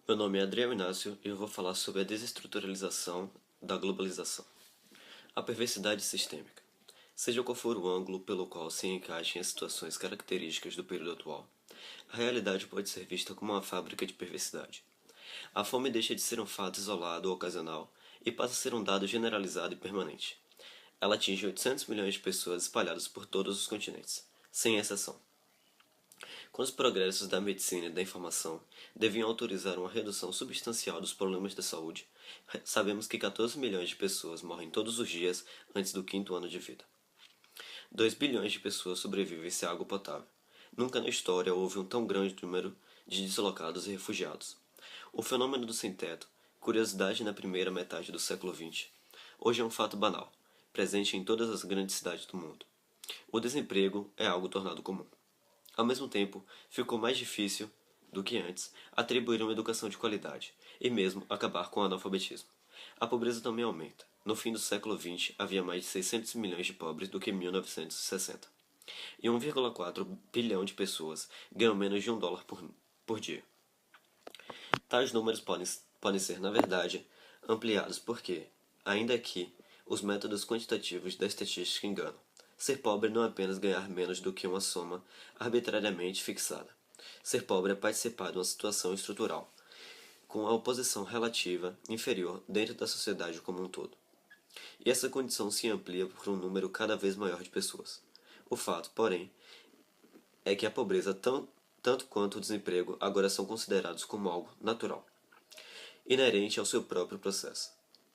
Meu nome é Adriano Inácio e eu vou falar sobre a desestruturalização da globalização. A perversidade sistêmica. Seja qual for o ângulo pelo qual se encaixem as situações características do período atual, a realidade pode ser vista como uma fábrica de perversidade. A fome deixa de ser um fato isolado ou ocasional e passa a ser um dado generalizado e permanente. Ela atinge 800 milhões de pessoas espalhadas por todos os continentes, sem exceção. Com os progressos da medicina e da informação, deviam autorizar uma redução substancial dos problemas de saúde. Sabemos que 14 milhões de pessoas morrem todos os dias antes do quinto ano de vida. 2 bilhões de pessoas sobrevivem sem água potável. Nunca na história houve um tão grande número de deslocados e refugiados. O fenômeno do sem-teto, curiosidade na primeira metade do século XX, hoje é um fato banal, presente em todas as grandes cidades do mundo. O desemprego é algo tornado comum. Ao mesmo tempo, ficou mais difícil do que antes atribuir uma educação de qualidade e mesmo acabar com o analfabetismo. A pobreza também aumenta. No fim do século XX, havia mais de 600 milhões de pobres do que em 1960. E 1,4 bilhão de pessoas ganham menos de $1 por dia. Tais números podem ser, na verdade, ampliados porque, ainda que os métodos quantitativos da estatística enganam, ser pobre não é apenas ganhar menos do que uma soma arbitrariamente fixada. Ser pobre é participar de uma situação estrutural, com a oposição relativa inferior dentro da sociedade como um todo. E essa condição se amplia por um número cada vez maior de pessoas. O fato, porém, é que a pobreza, tanto quanto o desemprego, agora são considerados como algo natural, inerente ao seu próprio processo.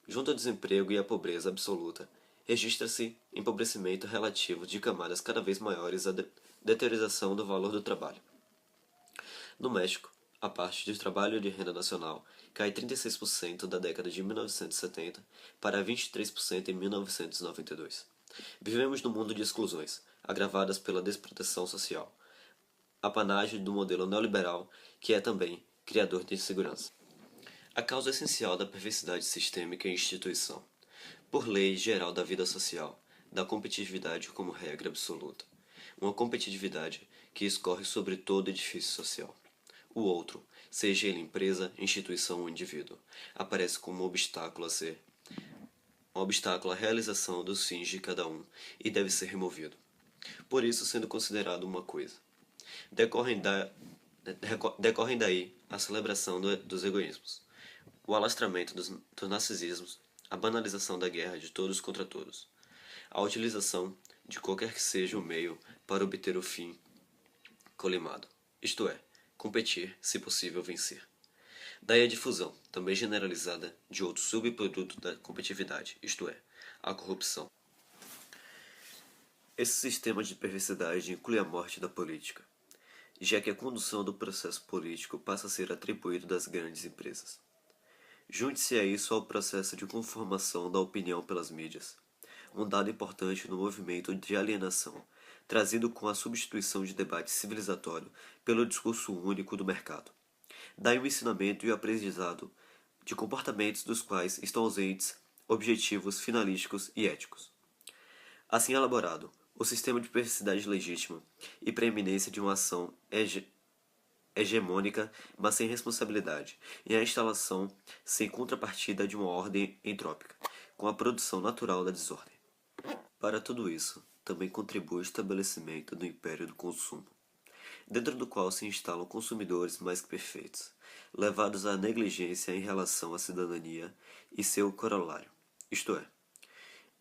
Junto ao desemprego e à pobreza absoluta, registra-se empobrecimento relativo de camadas cada vez maiores à deterioração do valor do trabalho. No México, a parte de trabalho de renda nacional cai 36% da década de 1970 para 23% em 1992. Vivemos num mundo de exclusões, agravadas pela desproteção social, apanágio do modelo neoliberal, que é também criador de insegurança. A causa essencial da perversidade sistêmica é a instituição, por lei geral da vida social, da competitividade como regra absoluta. Uma competitividade que escorre sobre todo edifício social. O outro, seja ele empresa, instituição ou indivíduo, aparece como um obstáculo à realização dos fins de cada um e deve ser removido. Por isso, sendo considerado uma coisa. Decorrem daí a celebração dos egoísmos, o alastramento dos narcisismos, a banalização da guerra de todos contra todos, a utilização de qualquer que seja o meio para obter o fim colimado, isto é, competir, se possível vencer. Daí a difusão, também generalizada, de outro subproduto da competitividade, isto é, a corrupção. Esse sistema de perversidade inclui a morte da política, já que a condução do processo político passa a ser atribuído das grandes empresas. Junte-se a isso ao processo de conformação da opinião pelas mídias, um dado importante no movimento de alienação, trazido com a substituição de debate civilizatório pelo discurso único do mercado. Daí o ensinamento e o aprendizado de comportamentos dos quais estão ausentes objetivos finalísticos e éticos. Assim elaborado, o sistema de perversidade legítima e preeminência de uma ação hegemônica, mas sem responsabilidade, e a instalação sem contrapartida de uma ordem entrópica, com a produção natural da desordem. Para tudo isso, também contribui o estabelecimento do império do consumo, dentro do qual se instalam consumidores mais que perfeitos, levados à negligência em relação à cidadania e seu corolário, isto é,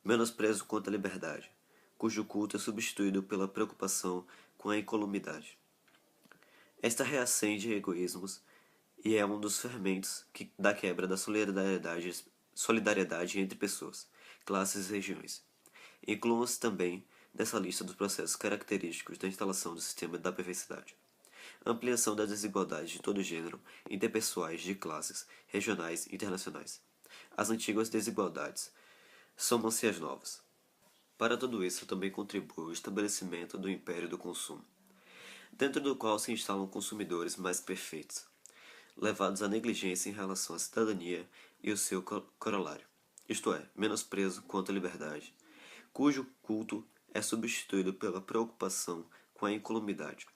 menosprezo quanto à liberdade, cujo culto é substituído pela preocupação com a incolumidade. Esta reacende egoísmos e é um dos fermentos da quebra da solidariedade entre pessoas, classes e regiões. Incluam-se também nessa lista dos processos característicos da instalação do sistema da perversidade. Ampliação das desigualdades de todo gênero, interpessoais, de classes, regionais e internacionais. As antigas desigualdades somam-se às novas. Para tudo isso também contribui o estabelecimento do império do consumo, dentro do qual se instalam consumidores mais perfeitos, levados à negligência em relação à cidadania e o seu corolário, isto é, menosprezo quanto à liberdade, cujo culto é substituído pela preocupação com a incolumidade.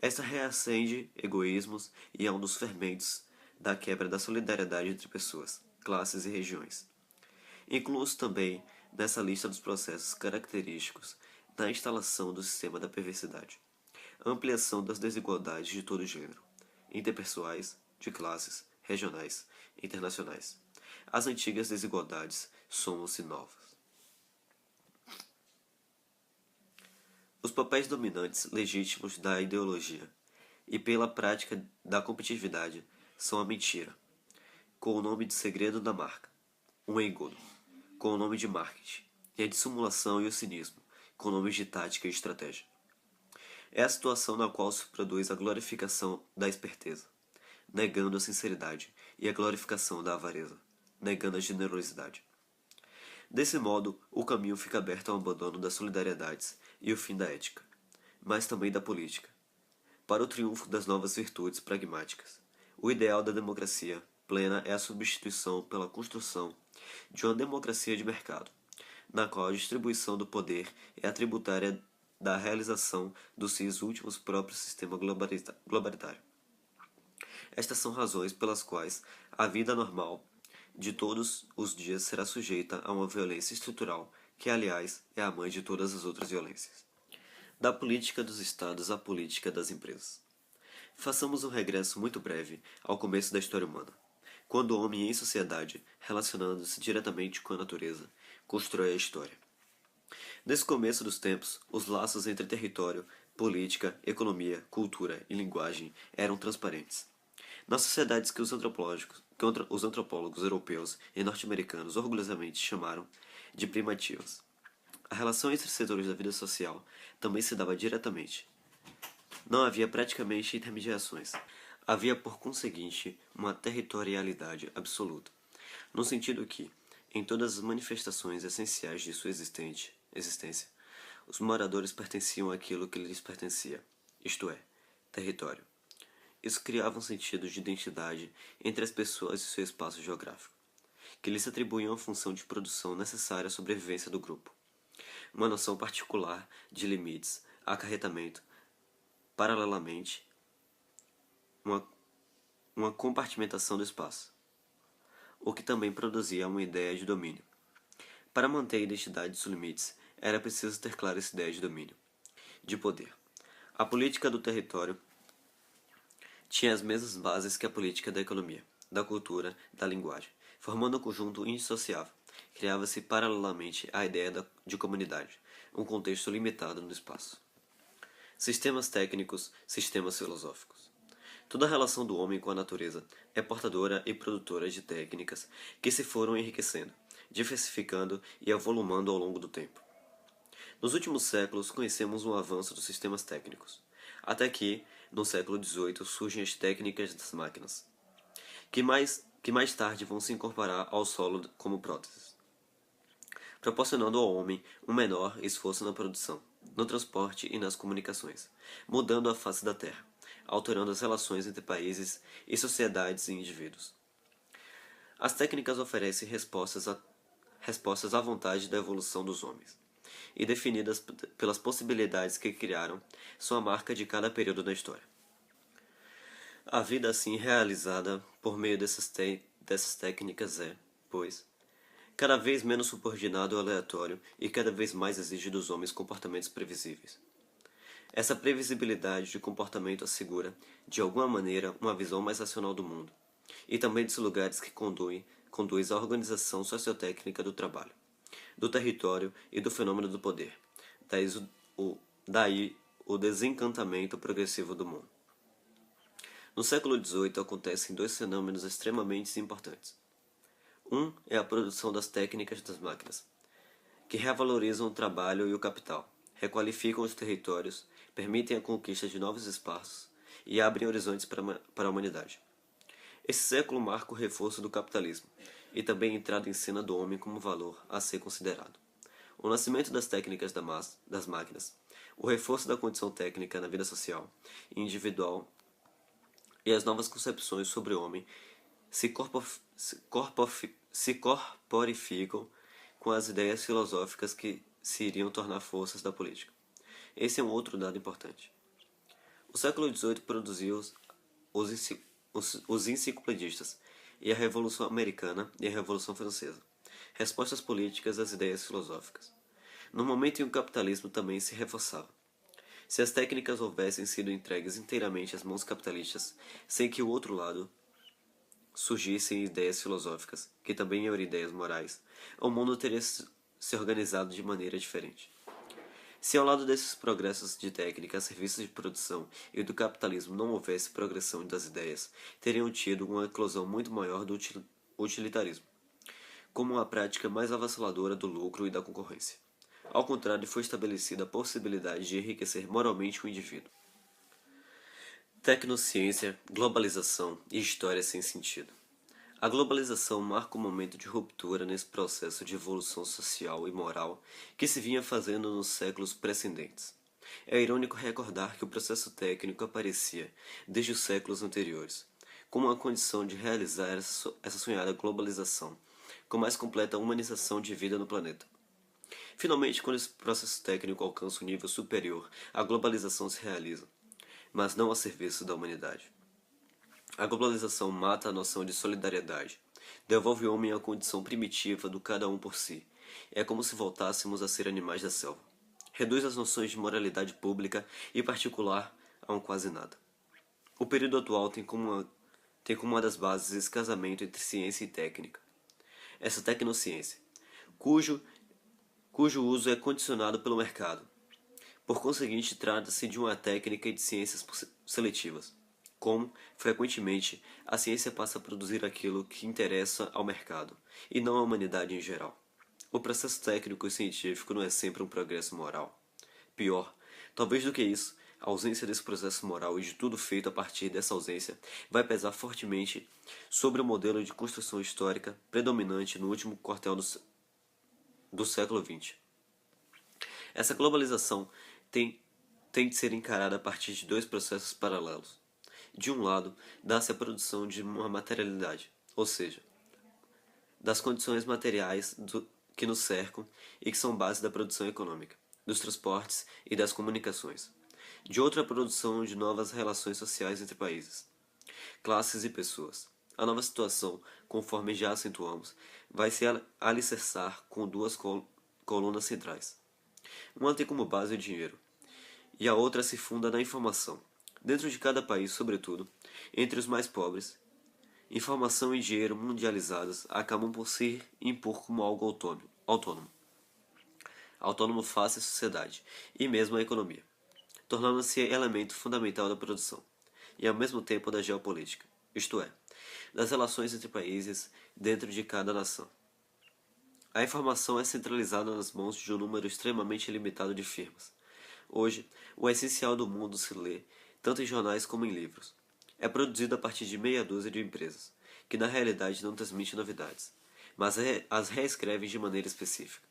Esta reacende egoísmos e é um dos fermentos da quebra da solidariedade entre pessoas, classes e regiões. Incluo-se também nessa lista dos processos característicos da instalação do sistema da perversidade, a ampliação das desigualdades de todo gênero, interpessoais, de classes, regionais, internacionais. As antigas desigualdades somam-se novas. Os papéis dominantes legítimos da ideologia e pela prática da competitividade são a mentira, com o nome de segredo da marca, o engodo, com o nome de marketing, e a dissimulação e o cinismo, com nomes de tática e estratégia. É a situação na qual se produz a glorificação da esperteza, negando a sinceridade, e a glorificação da avareza, negando a generosidade. Desse modo, o caminho fica aberto ao abandono das solidariedades e o fim da ética, mas também da política, para o triunfo das novas virtudes pragmáticas. O ideal da democracia plena é a substituição pela construção de uma democracia de mercado, na qual a distribuição do poder é a tributária da realização dos fins últimos próprio sistema globalitário. Estas são razões pelas quais a vida normal de todos os dias será sujeita a uma violência estrutural, que, aliás, é a mãe de todas as outras violências. Da política dos estados à política das empresas. Façamos um regresso muito breve ao começo da história humana, quando o homem em sociedade, relacionando-se diretamente com a natureza, constrói a história. Nesse começo dos tempos, os laços entre território, política, economia, cultura e linguagem eram transparentes. Nas sociedades que os antropólogos europeus e norte-americanos orgulhosamente chamaram de primitivas, a relação entre os setores da vida social também se dava diretamente. Não havia praticamente intermediações. Havia, por conseguinte, uma territorialidade absoluta, no sentido que, em todas as manifestações essenciais de sua existência, os moradores pertenciam àquilo que lhes pertencia, isto é, território. Isso criava um sentido de identidade entre as pessoas e seu espaço geográfico, que lhes atribuía uma função de produção necessária à sobrevivência do grupo, uma noção particular de limites, acarretamento, paralelamente, uma compartimentação do espaço, o que também produzia uma ideia de domínio. Para manter a identidade dos limites, era preciso ter clara essa ideia de domínio, de poder. A política do território tinha as mesmas bases que a política da economia, da cultura, da linguagem, formando um conjunto indissociável. Criava-se paralelamente a ideia de comunidade, um contexto limitado no espaço. Sistemas técnicos, sistemas filosóficos. Toda a relação do homem com a natureza é portadora e produtora de técnicas que se foram enriquecendo, diversificando e avolumando ao longo do tempo. Nos últimos séculos, conhecemos um avanço dos sistemas técnicos, até que, no século XVIII, surgem as técnicas das máquinas, que mais tarde vão se incorporar ao solo como próteses, proporcionando ao homem um menor esforço na produção, no transporte e nas comunicações, mudando a face da Terra, alterando as relações entre países e sociedades e indivíduos. As técnicas oferecem respostas à vontade da evolução dos homens, e definidas pelas possibilidades que criaram, são a marca de cada período da história. A vida assim realizada por meio dessas técnicas é, pois, cada vez menos subordinado ao aleatório e cada vez mais exige dos homens comportamentos previsíveis. Essa previsibilidade de comportamento assegura, de alguma maneira, uma visão mais racional do mundo, e também dos lugares que conduz à organização sociotécnica do trabalho, do território e do fenômeno do poder. Daí o desencantamento progressivo do mundo. No século XVIII acontecem dois fenômenos extremamente importantes. Um é a produção das técnicas das máquinas, que revalorizam o trabalho e o capital, requalificam os territórios, permitem a conquista de novos espaços e abrem horizontes para a humanidade. Esse século marca o reforço do capitalismo e também a entrada em cena do homem como valor a ser considerado. O nascimento das técnicas das máquinas, o reforço da condição técnica na vida social e individual e as novas concepções sobre o homem se corporificam com as ideias filosóficas que se iriam tornar forças da política. Esse é um outro dado importante. O século XVIII produziu os enciclopedistas, e a Revolução Americana e a Revolução Francesa. Respostas políticas às ideias filosóficas. No momento em que o capitalismo também se reforçava. Se as técnicas houvessem sido entregues inteiramente às mãos capitalistas, sem que o outro lado surgissem ideias filosóficas, que também eram ideias morais, o mundo teria se organizado de maneira diferente. Se ao lado desses progressos de técnica a serviço de produção e do capitalismo não houvesse progressão das ideias, teriam tido uma eclosão muito maior do utilitarismo, como uma prática mais avassaladora do lucro e da concorrência. Ao contrário, foi estabelecida a possibilidade de enriquecer moralmente o indivíduo. Tecnociência, globalização e história sem sentido. A globalização marca um momento de ruptura nesse processo de evolução social e moral que se vinha fazendo nos séculos precedentes. É irônico recordar que o processo técnico aparecia desde os séculos anteriores, como uma condição de realizar essa sonhada globalização, com mais completa humanização de vida no planeta. Finalmente, quando esse processo técnico alcança um nível superior, a globalização se realiza, mas não a serviço da humanidade. A globalização mata a noção de solidariedade, devolve o homem à condição primitiva do cada um por si. É como se voltássemos a ser animais da selva. Reduz as noções de moralidade pública e particular a um quase nada. O período atual tem como uma das bases esse casamento entre ciência e técnica. Essa tecnociência, cujo uso é condicionado pelo mercado. Por conseguinte, trata-se de uma técnica de ciências seletivas. Como, frequentemente, a ciência passa a produzir aquilo que interessa ao mercado, e não à humanidade em geral. O processo técnico e científico não é sempre um progresso moral. Pior, talvez do que isso, a ausência desse processo moral e de tudo feito a partir dessa ausência vai pesar fortemente sobre o modelo de construção histórica predominante no último quartel do século XX. Essa globalização tem de ser encarada a partir de dois processos paralelos. De um lado, dá-se a produção de uma materialidade, ou seja, das condições materiais que nos cercam e que são base da produção econômica, dos transportes e das comunicações. De outra, a produção de novas relações sociais entre países, classes e pessoas. A nova situação, conforme já acentuamos, vai se alicerçar com duas colunas centrais. Uma tem como base o dinheiro, e a outra se funda na informação. Dentro de cada país, sobretudo, entre os mais pobres, informação e dinheiro mundializados acabam por se impor como algo autônomo face à sociedade e mesmo à economia, tornando-se elemento fundamental da produção e ao mesmo tempo da geopolítica, isto é, das relações entre países dentro de cada nação. A informação é centralizada nas mãos de um número extremamente limitado de firmas. Hoje, o essencial do mundo se lê tanto em jornais como em livros. É produzido a partir de meia dúzia de empresas, que na realidade não transmitem novidades, mas as reescrevem de maneira específica.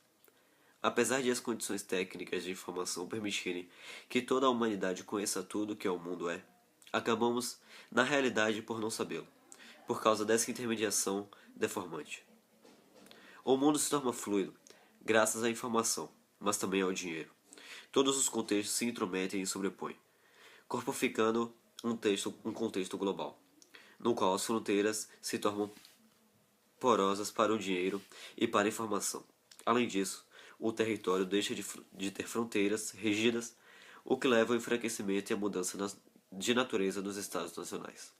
Apesar de as condições técnicas de informação permitirem que toda a humanidade conheça tudo o que o mundo é, acabamos, na realidade, por não sabê-lo, por causa dessa intermediação deformante. O mundo se torna fluido, graças à informação, mas também ao dinheiro. Todos os contextos se intrometem e sobrepõem, corporificando um contexto global, no qual as fronteiras se tornam porosas para o dinheiro e para a informação. Além disso, o território deixa de ter fronteiras rígidas, o que leva ao enfraquecimento e à mudança de natureza dos Estados nacionais.